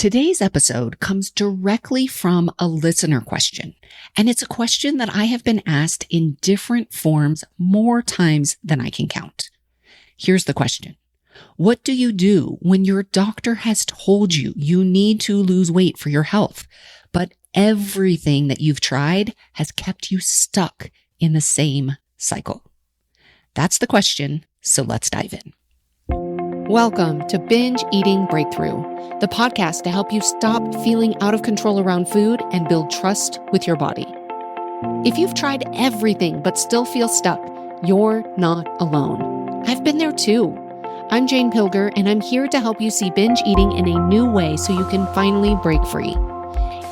Today's episode comes directly from a listener question, and it's a question that I have been asked in different forms more times than I can count. Here's the question. What do you do when your doctor has told you you need to lose weight for your health, but everything that you've tried has kept you stuck in the same cycle? That's the question, so let's dive in. Welcome to Binge Eating Breakthrough, the podcast to help you stop feeling out of control around food and build trust with your body. If you've tried everything but still feel stuck, you're not alone. I've been there too. I'm Jane Pilger, and I'm here to help you see binge eating in a new way so you can finally break free.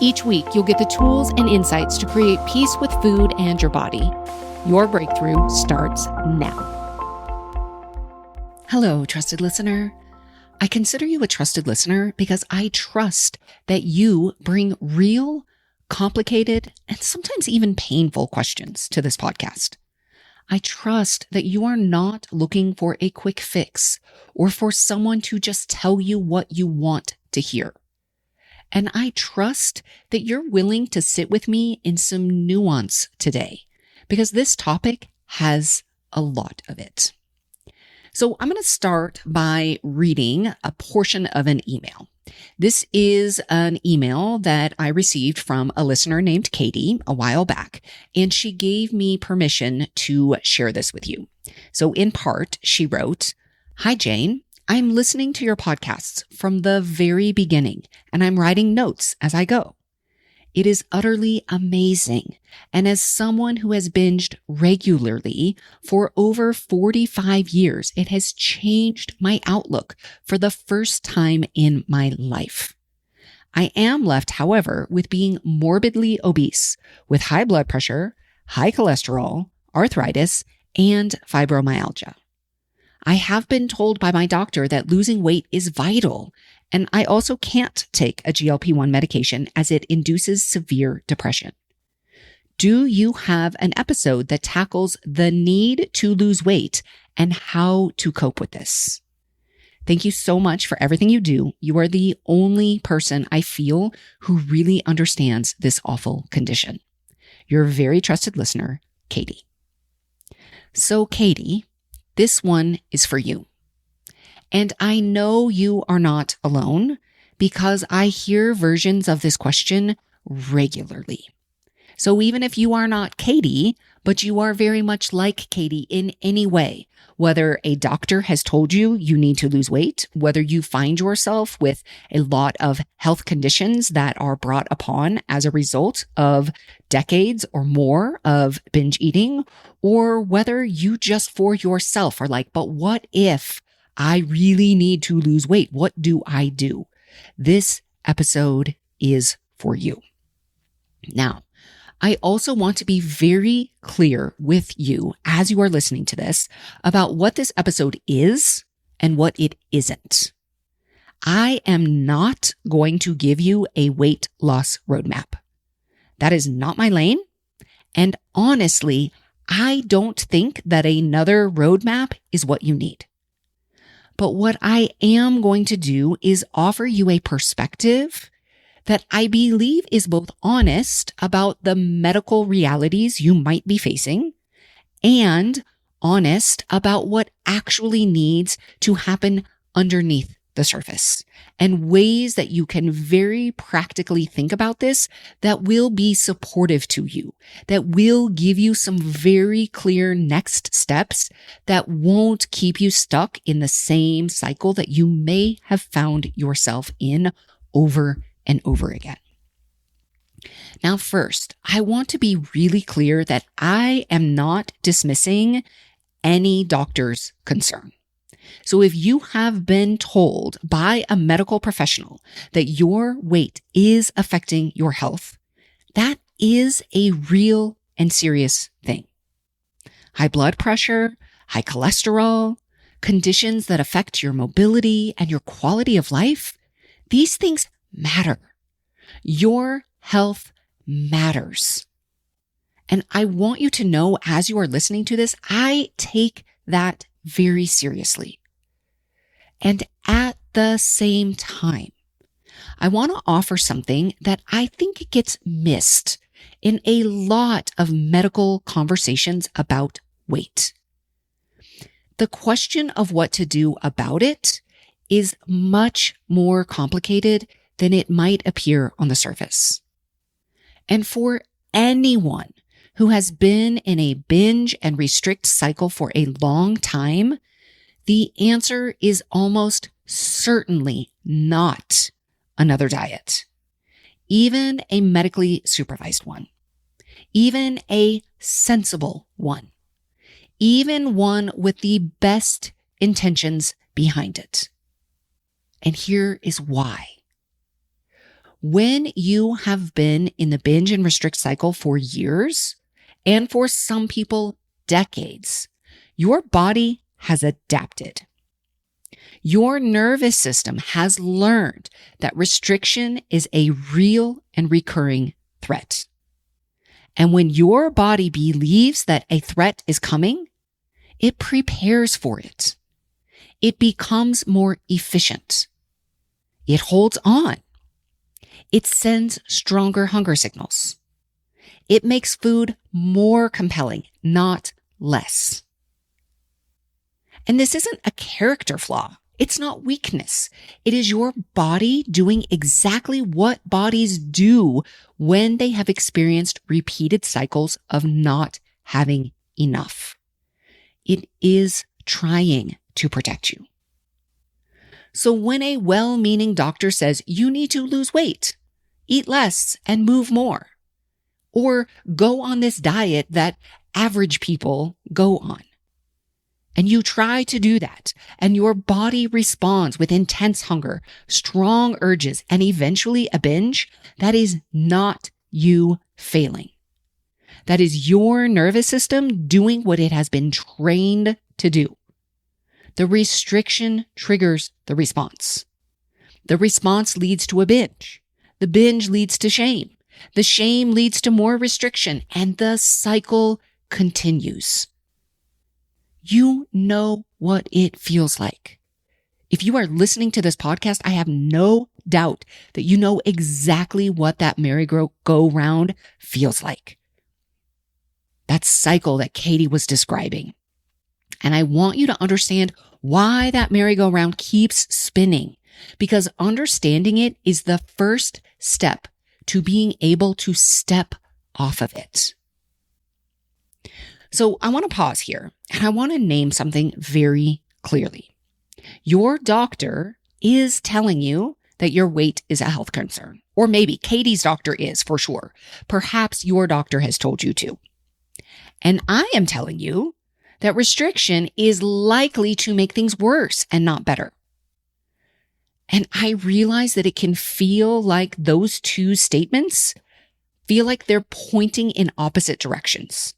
Each week, you'll get the tools and insights to create peace with food and your body. Your breakthrough starts now. Hello, trusted listener. I consider you a trusted listener because I trust that you bring real, complicated, and sometimes even painful questions to this podcast. I trust that you are not looking for a quick fix or for someone to just tell you what you want to hear. And I trust that you're willing to sit with me in some nuance today because this topic has a lot of it. So I'm going to start by reading a portion of an email. This is an email that I received from a listener named Katie a while back, and she gave me permission to share this with you. So in part, she wrote, "Hi, Jane. I'm listening to your podcasts from the very beginning, and I'm writing notes as I go. It is utterly amazing. And as someone who has binged regularly for over 45 years, it has changed my outlook for the first time in my life. I am left, however, with being morbidly obese with high blood pressure, high cholesterol, arthritis, and fibromyalgia. I have been told by my doctor that losing weight is vital, and I also can't take a GLP-1 medication as it induces severe depression. Do you have an episode that tackles the need to lose weight and how to cope with this? Thank you so much for everything you do. You are the only person I feel who really understands this awful condition. Your very trusted listener, Katie." So Katie, this one is for you. And I know you are not alone because I hear versions of this question regularly. So even if you are not Katie, but you are very much like Katie in any way, whether a doctor has told you you need to lose weight, whether you find yourself with a lot of health conditions that are brought upon as a result of decades or more of binge eating, or whether you just for yourself are like, but what if I really need to lose weight? What do I do? This episode is for you. Now, I also want to be very clear with you as you are listening to this about what this episode is and what it isn't. I am not going to give you a weight loss roadmap. That is not my lane. And honestly, I don't think that another roadmap is what you need. But what I am going to do is offer you a perspective that I believe is both honest about the medical realities you might be facing and honest about what actually needs to happen underneath the surface and ways that you can very practically think about this that will be supportive to you, that will give you some very clear next steps that won't keep you stuck in the same cycle that you may have found yourself in over and over again. Now, first, I want to be really clear that I am not dismissing any doctor's concern. So if you have been told by a medical professional that your weight is affecting your health, that is a real and serious thing. High blood pressure, high cholesterol, conditions that affect your mobility and your quality of life, these things matter. Your health matters. And I want you to know as you are listening to this, I take that very seriously. And at the same time, I want to offer something that I think gets missed in a lot of medical conversations about weight. The question of what to do about it is much more complicated than it might appear on the surface. And for anyone who has been in a binge and restrict cycle for a long time, the answer is almost certainly not another diet, even a medically supervised one, even a sensible one, even one with the best intentions behind it. And here is why. When you have been in the binge and restrict cycle for years, and for some people, decades, your body has adapted. Your nervous system has learned that restriction is a real and recurring threat. And when your body believes that a threat is coming, it prepares for it. It becomes more efficient. It holds on. It sends stronger hunger signals. It makes food more compelling, not less. And this isn't a character flaw. It's not weakness. It is your body doing exactly what bodies do when they have experienced repeated cycles of not having enough. It is trying to protect you. So when a well-meaning doctor says you need to lose weight, eat less and move more, or go on this diet that average people go on, and you try to do that, and your body responds with intense hunger, strong urges, and eventually a binge, that is not you failing. That is your nervous system doing what it has been trained to do. The restriction triggers the response. The response leads to a binge. The binge leads to shame. The shame leads to more restriction, and the cycle continues. You know what it feels like. If you are listening to this podcast, I have no doubt that you know exactly what that merry-go-round feels like. That cycle that Katie was describing. And I want you to understand why that merry-go-round keeps spinning, because understanding it is the first step to being able to step off of it. So I want to pause here and I want to name something very clearly. Your doctor is telling you that your weight is a health concern, or maybe Katie's doctor is for sure. Perhaps your doctor has told you to. And I am telling you that restriction is likely to make things worse and not better. And I realize that it can feel like those two statements feel like they're pointing in opposite directions.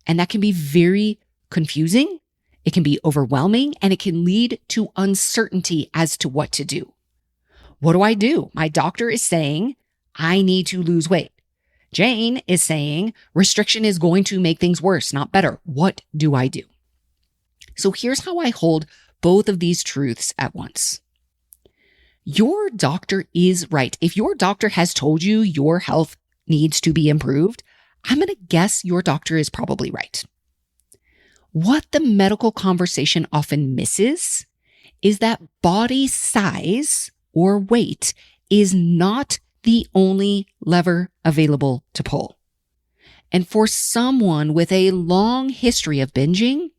And that can be very confusing. It can be overwhelming, and it can lead to uncertainty as to what to do. What do? My doctor is saying I need to lose weight. Jane is saying restriction is going to make things worse, not better. What do I do? So here's how I hold both of these truths at once. Your doctor is right. If your doctor has told you your health needs to be improved, I'm going to guess your doctor is probably right. What the medical conversation often misses is that body size or weight is not the only lever available to pull. And for someone with a long history of binging,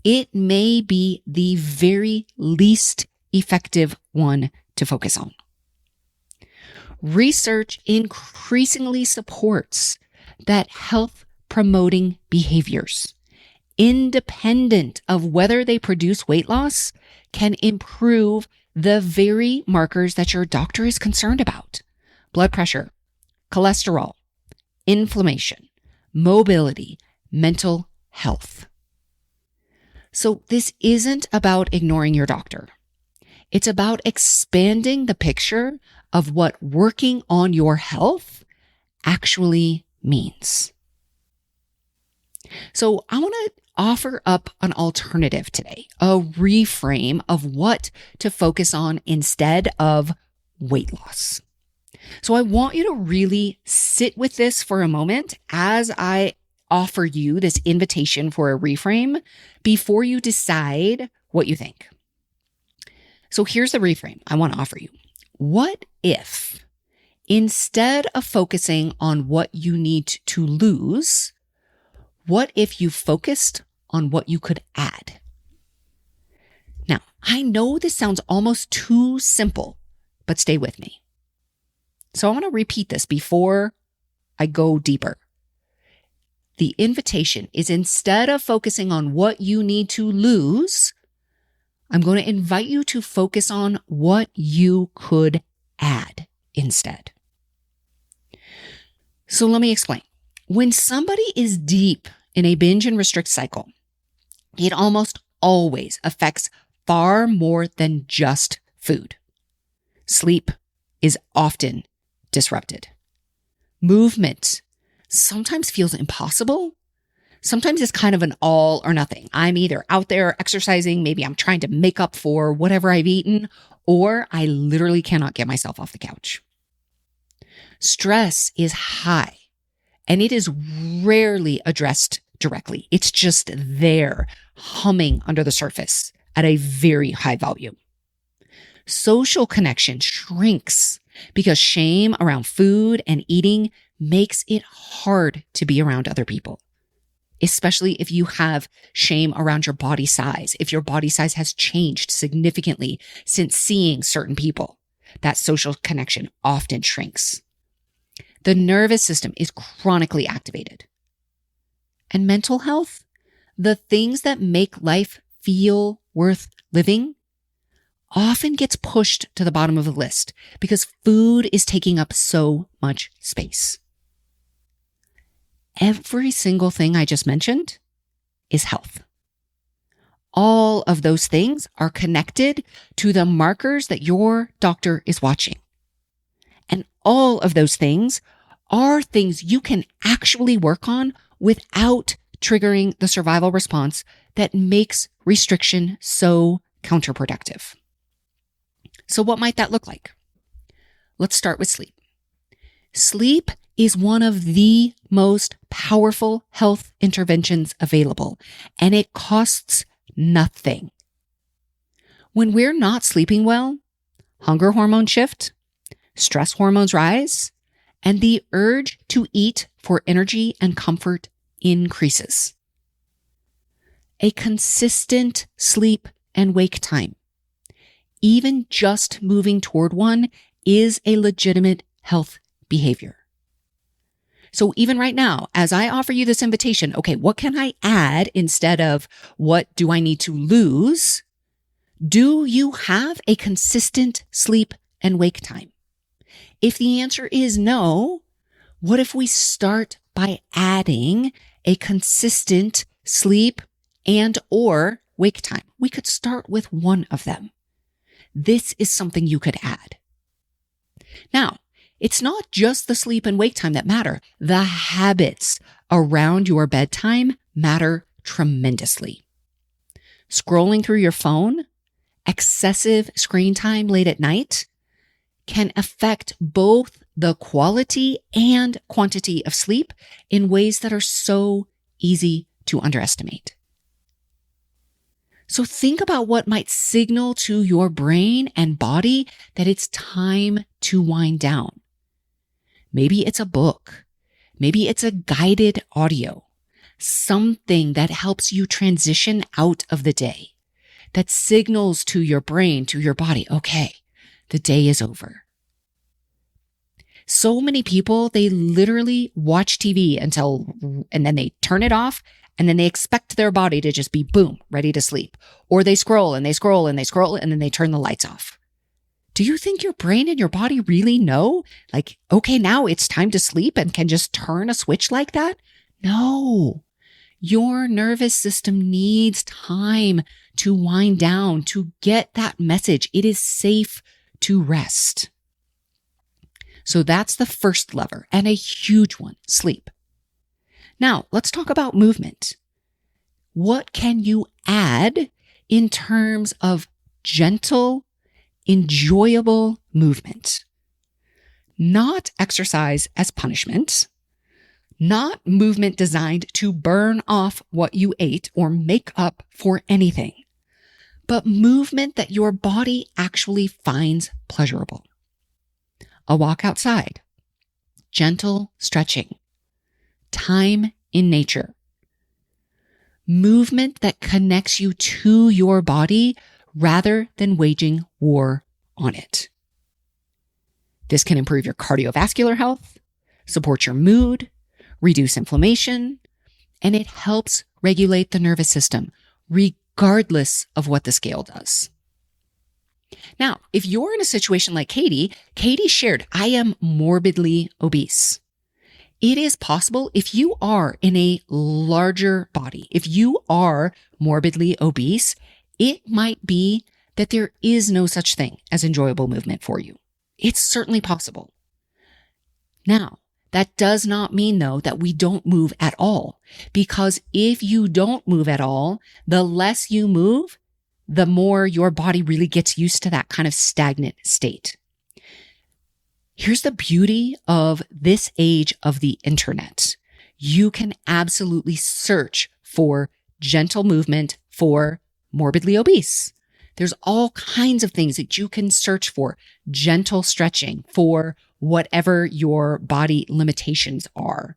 it may be the very least effective one to focus on. Research increasingly supports that health promoting behaviors, independent of whether they produce weight loss, can improve the very markers that your doctor is concerned about: blood pressure, cholesterol, inflammation, mobility, mental health. So this isn't about ignoring your doctor. It's about expanding the picture of what working on your health actually means. So I want to offer up an alternative today, a reframe of what to focus on instead of weight loss. So I want you to really sit with this for a moment as I offer you this invitation for a reframe before you decide what you think. So here's the reframe I want to offer you. What if instead of focusing on what you need to lose, what if you focused on what you could add? Now, I know this sounds almost too simple, but stay with me. So I want to repeat this before I go deeper. The invitation is, instead of focusing on what you need to lose, I'm going to invite you to focus on what you could add instead. So let me explain. When somebody is deep in a binge and restrict cycle, it almost always affects far more than just food. Sleep is often disrupted. Movement sometimes feels impossible. Sometimes it's kind of an all or nothing. I'm either out there exercising, maybe I'm trying to make up for whatever I've eaten, or I literally cannot get myself off the couch. Stress is high, and it is rarely addressed directly. It's just there, humming under the surface at a very high volume. Social connection shrinks because shame around food and eating makes it hard to be around other people, especially if you have shame around your body size. If your body size has changed significantly since seeing certain people, that social connection often shrinks. The nervous system is chronically activated. And mental health, the things that make life feel worth living, often gets pushed to the bottom of the list because food is taking up so much space. Every single thing I just mentioned is health. All of those things are connected to the markers that your doctor is watching. And all of those things are things you can actually work on without triggering the survival response that makes restriction so counterproductive. So what might that look like? Let's start with sleep. Sleep is one of the most powerful health interventions available, and it costs nothing. When we're not sleeping well, hunger hormones shift, stress hormones rise, and the urge to eat for energy and comfort increases. A consistent sleep and wake time, even just moving toward one, is a legitimate health behavior. So even right now, as I offer you this invitation, okay, what can I add instead of what do I need to lose? Do you have a consistent sleep and wake time? If the answer is no, what if we start by adding a consistent sleep and or wake time? We could start with one of them. This is something you could add. Now, it's not just the sleep and wake time that matter. The habits around your bedtime matter tremendously. Scrolling through your phone, excessive screen time late at night can affect both the quality and quantity of sleep in ways that are so easy to underestimate. So think about what might signal to your brain and body that it's time to wind down. Maybe it's a book. Maybe it's a guided audio, something that helps you transition out of the day, that signals to your brain, to your body, okay, the day is over. So many people, they literally watch TV and then they turn it off, and then they expect their body to just be boom, ready to sleep. Or they scroll and they scroll and they scroll and then they turn the lights off. Do you think your brain and your body really know, like, okay, now it's time to sleep and can just turn a switch like that? No. Your nervous system needs time to wind down, to get that message. It is safe to rest. So that's the first lever, and a huge one, sleep. Now, let's talk about movement. What can you add in terms of gentle, enjoyable movement? not exercise as punishment, not movement designed to burn off what you ate or make up for anything, but movement that your body actually finds pleasurable. A walk outside, gentle stretching, time in nature, movement that connects you to your body rather than waging war on it. This can improve your cardiovascular health, support your mood, reduce inflammation, and it helps regulate the nervous system, regardless of what the scale does. Now, if you're in a situation like Katie shared, I am morbidly obese. It is possible if you are in a larger body, if you are morbidly obese, it might be that there is no such thing as enjoyable movement for you. It's certainly possible. Now, that does not mean, though, that we don't move at all, because if you don't move at all, the less you move, the more your body really gets used to that kind of stagnant state. Here's the beauty of this age of the internet. You can absolutely search for gentle movement for morbidly obese. There's all kinds of things that you can search for. Gentle stretching for whatever your body limitations are.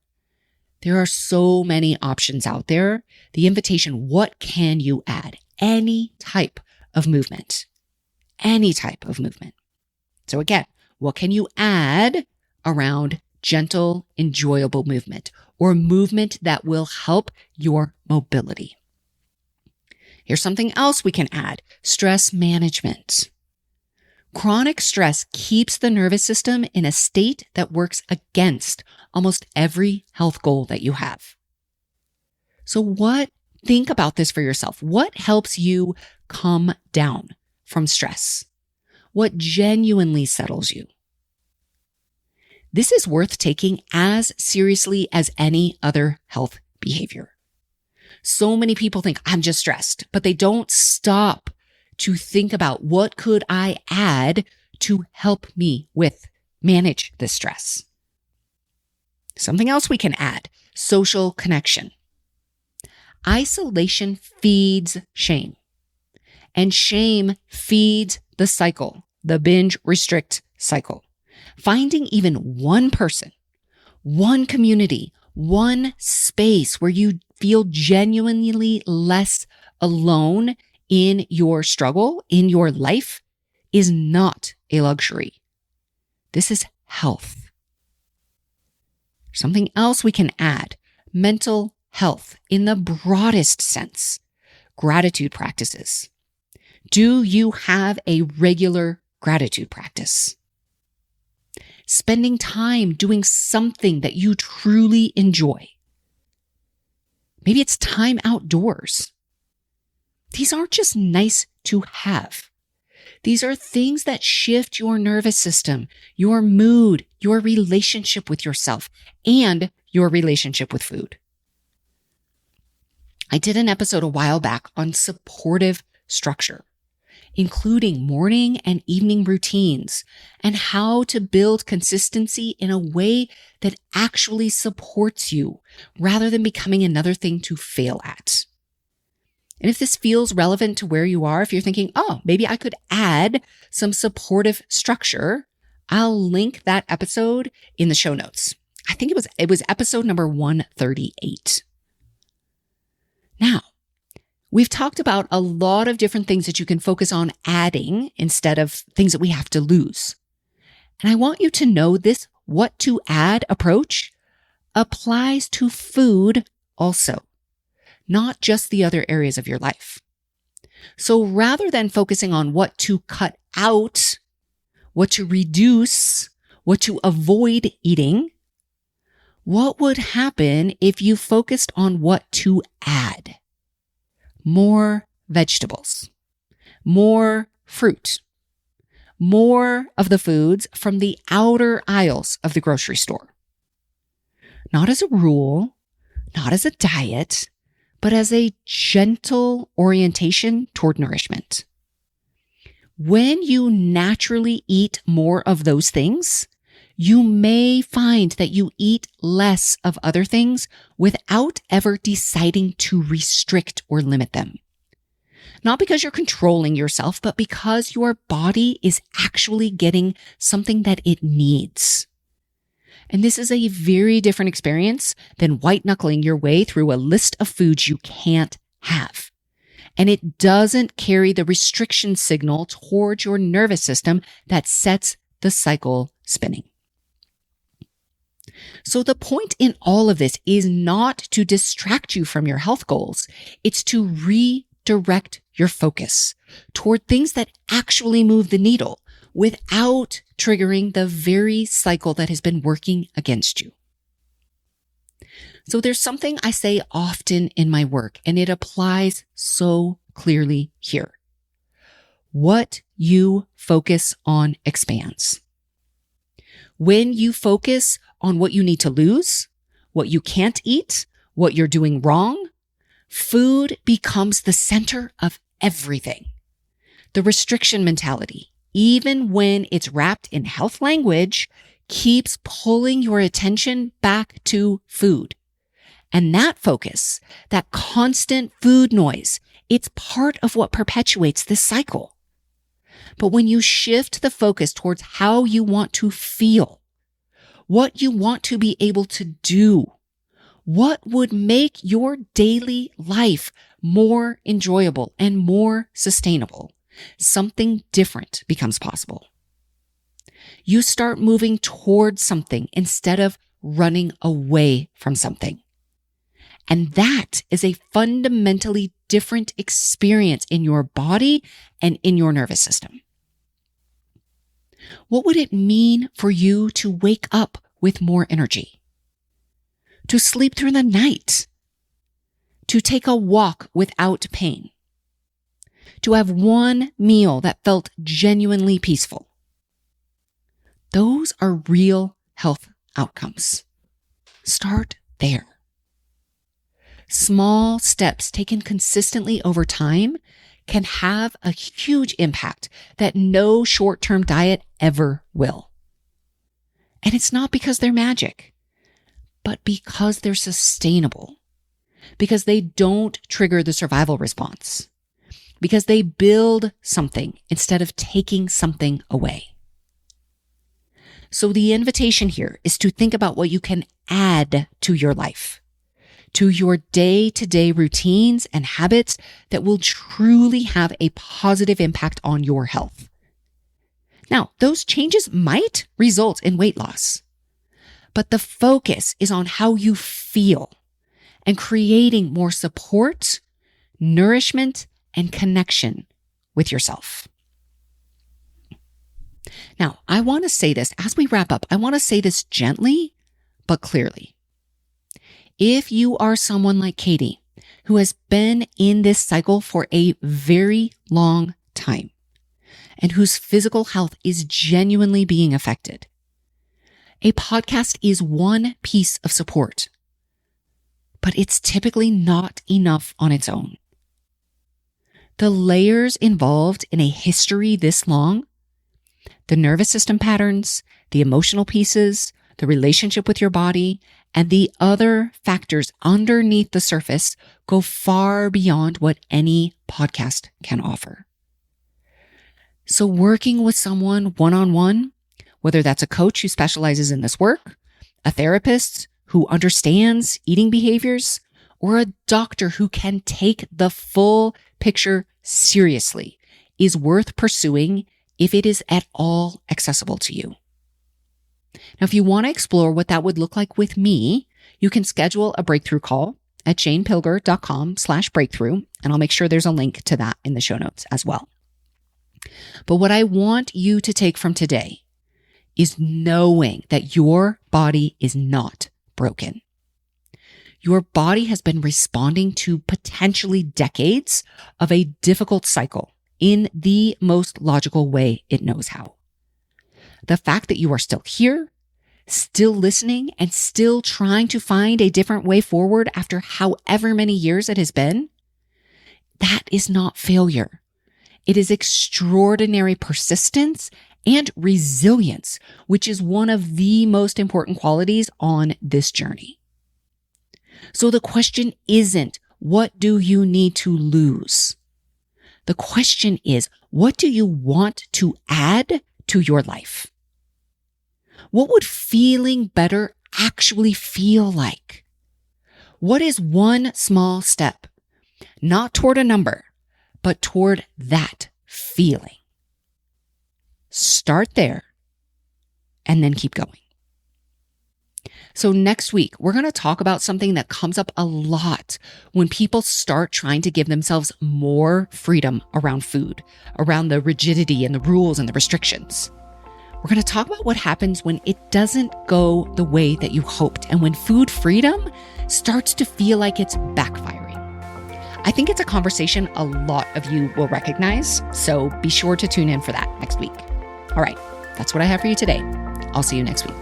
There are so many options out there. The invitation, what can you add? Any type of movement. Any type of movement. So again, what can you add around gentle, enjoyable movement or movement that will help your mobility? Here's something else we can add. Stress management. Chronic stress keeps the nervous system in a state that works against almost every health goal that you have. So think about this for yourself. What helps you come down from stress? What genuinely settles you? This is worth taking as seriously as any other health behavior. So many people think I'm just stressed, but they don't stop to think about what could I add to help me manage this stress. Something else we can add, social connection. Isolation feeds shame, and shame feeds the cycle, the binge restrict cycle. Finding even one person, one community, one space where you feel genuinely less alone in your struggle, in your life, is not a luxury. This is health. Something else we can add, mental health in the broadest sense, gratitude practices. Do you have a regular gratitude practice? Spending time doing something that you truly enjoy. Maybe it's time outdoors. These aren't just nice to have. These are things that shift your nervous system, your mood, your relationship with yourself, and your relationship with food. I did an episode a while back on supportive structure, including morning and evening routines and how to build consistency in a way that actually supports you rather than becoming another thing to fail at. And if this feels relevant to where you are, if you're thinking, oh, maybe I could add some supportive structure, I'll link that episode in the show notes. I think it was episode number 138. Now, we've talked about a lot of different things that you can focus on adding instead of things that we have to lose. And I want you to know this what to add approach applies to food also, not just the other areas of your life. So rather than focusing on what to cut out, what to reduce, what to avoid eating, what would happen if you focused on what to add? More vegetables, more fruit, more of the foods from the outer aisles of the grocery store. Not as a rule, not as a diet, but as a gentle orientation toward nourishment. When you naturally eat more of those things, you may find that you eat less of other things without ever deciding to restrict or limit them. Not because you're controlling yourself, but because your body is actually getting something that it needs. And this is a very different experience than white knuckling your way through a list of foods you can't have. And it doesn't carry the restriction signal towards your nervous system that sets the cycle spinning. So the point in all of this is not to distract you from your health goals. It's to redirect your focus toward things that actually move the needle without triggering the very cycle that has been working against you. So there's something I say often in my work, and it applies so clearly here. What you focus on expands. When you focus on what you need to lose, what you can't eat, what you're doing wrong, food becomes the center of everything. The restriction mentality, even when it's wrapped in health language, keeps pulling your attention back to food. And that focus, that constant food noise, it's part of what perpetuates this cycle. But when you shift the focus towards how you want to feel, what you want to be able to do, what would make your daily life more enjoyable and more sustainable, something different becomes possible. You start moving towards something instead of running away from something. And that is a fundamentally different experience in your body and in your nervous system. What would it mean for you to wake up with more energy? To sleep through the night? To take a walk without pain? To have one meal that felt genuinely peaceful? Those are real health outcomes. Start there. Small steps taken consistently over time can have a huge impact that no short-term diet ever will. And it's not because they're magic, but because they're sustainable, because they don't trigger the survival response, because they build something instead of taking something away. So the invitation here is to think about what you can add to your life, to your day-to-day routines and habits that will truly have a positive impact on your health. Now, those changes might result in weight loss, but the focus is on how you feel and creating more support, nourishment, and connection with yourself. Now, I want to say this as we wrap up. I want to say this gently, but clearly. If you are someone like Katie, who has been in this cycle for a very long time, and whose physical health is genuinely being affected, a podcast is one piece of support, but it's typically not enough on its own. The layers involved in a history this long, the nervous system patterns, the emotional pieces, the relationship with your body, and the other factors underneath the surface go far beyond what any podcast can offer. So working with someone one-on-one, whether that's a coach who specializes in this work, a therapist who understands eating behaviors, or a doctor who can take the full picture seriously, is worth pursuing if it is at all accessible to you. Now, if you want to explore what that would look like with me, you can schedule a breakthrough call at janepilger.com/breakthrough, and I'll make sure there's a link to that in the show notes as well. But what I want you to take from today is knowing that your body is not broken. Your body has been responding to potentially decades of a difficult cycle in the most logical way it knows how. The fact that you are still here, still listening, and still trying to find a different way forward after however many years it has been, that is not failure. It is extraordinary persistence and resilience, which is one of the most important qualities on this journey. So the question isn't, what do you need to lose? The question is, what do you want to add to your life? What would feeling better actually feel like? What is one small step, not toward a number, but toward that feeling? Start there and then keep going. So next week, we're going to talk about something that comes up a lot when people start trying to give themselves more freedom around food, around the rigidity and the rules and the restrictions. We're going to talk about what happens when it doesn't go the way that you hoped and when food freedom starts to feel like it's backfiring. I think it's a conversation a lot of you will recognize, so be sure to tune in for that next week. All right, that's what I have for you today. I'll see you next week.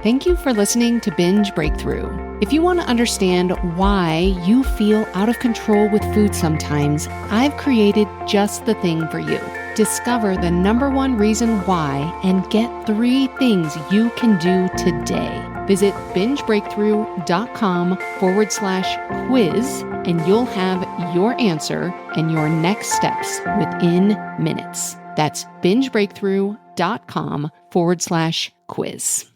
Thank you for listening to Binge Breakthrough. If you want to understand why you feel out of control with food sometimes, I've created just the thing for you. Discover the number one reason why and get 3 things you can do today. Visit bingebreakthrough.com/quiz and you'll have your answer and your next steps within minutes. That's bingebreakthrough.com/quiz.